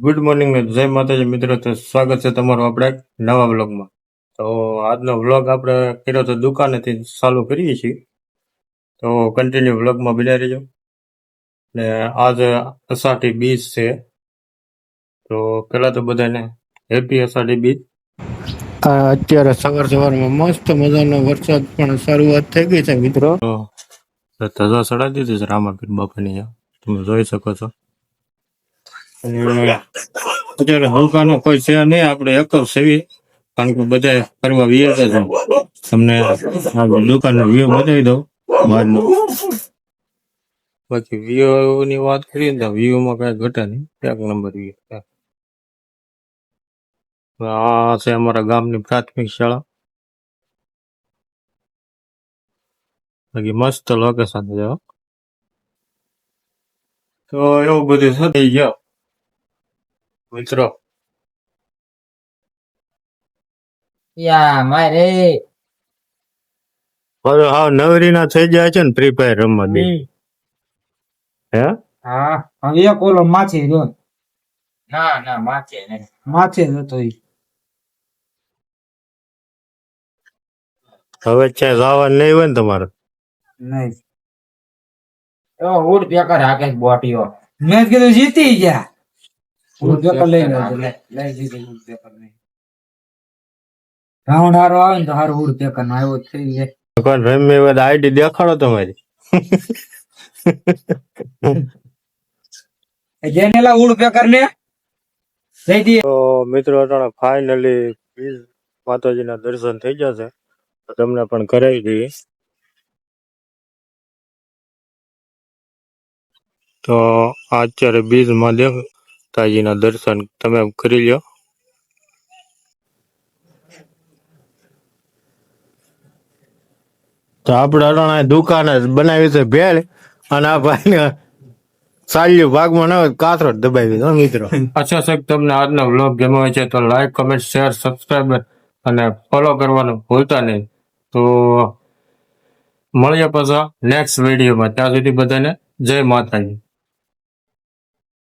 Good morning જય માતાજી મિત્રો. તો સ્વાગત છે તમારું આપણે એક નવા વ્લોગમાં. તો આજનો વ્લોગ આપણે કર્યો તો દુકાનેથી ચાલુ કરીએ છીએ, તો કન્ટિન્યુ વ્લોગમાં બન્યા રહીજો. ને આજ અષાઢી બીજ છે, તો પેલા તો બધાને હેપી અષાઢી બીજ. અત્યારે સવારમાં મસ્ત મજાનો વરસાદ પણ શરૂઆત થઈ ગઈ છે મિત્રો. ધજા ચડાવી દીધી છે રામાપીર બાપાની, તમે જોઈ શકો છો. અત્યારે હલકાનો કોઈ છે નહીં, આપણે એક જ સેવી, કારણ કે બધા કરવા વ્યસ્ત છે. તમને દુકાનનો વ્યૂ બતાવી દઉં બહારનો. બાકી વ્યૂ ની વાત કરીએ ને તો વ્યૂ માં કઈ ઘટે નહીં, એક નંબર વ્યૂ. આ છે અમારા ગામની પ્રાથમિક શાળા. બાકી મસ્ત લોકેશન છે. તો એવું બધું થઈ ગયો મિત્રો. મારે હવે હાવ નવરી ના થઈ જાય છે ને ફ્રી ફાયર રમવા દે. હે હા હવે એક ઓલો માછે જો ના માછે નહીં, માછે જતો ઈ. હવે ક્યાંય જવાનું નહીં હોય ને તમારે? નહીં એવો ઉડ પેકર હાકે બોટીઓ. મેં કીધું જીતી ગયા. ઉડ પેકર લઈ જીતી ઉડ પેકર નહીં. રાઉન્ડ હારો આવે ને તો હારો ઉડ પેકર નો આવ્યો થઈ જાય. કોણ રમી હોય આઈડી દેખાડો તમારી. જેનેલા ઉડ પેકર ને જઈ દી. તો મિત્રો અટાણે ફાઇનલી બીજ માતાજીના દર્શન થઈ જશે, તો તમને પણ કરાવી દઈએ. તો અત્યારે બીજમાં દેવતાજીના દર્શન તમે કરી લો. તો આપણે અટાણે દુકાન જ બનાવી છે ભેળ, અને આ ભાઈને સાલ્યું ભાગમાં ના હોય કાથરો જ દબાવી દો મિત્રો. અચ્છા સાહેબ, તમને આજનો વ્લોગ ગમ્યો હોય છે તો લાઈક, કમેન્ટ, શેર, સબસ્ક્રાઈબ અને ફોલો કરવાનું ભૂલતા નહીં. તો મળીએ પાછા નેક્સ્ટ વિડીયોમાં. ત્યાં સુધી બધાને જય માતાજી.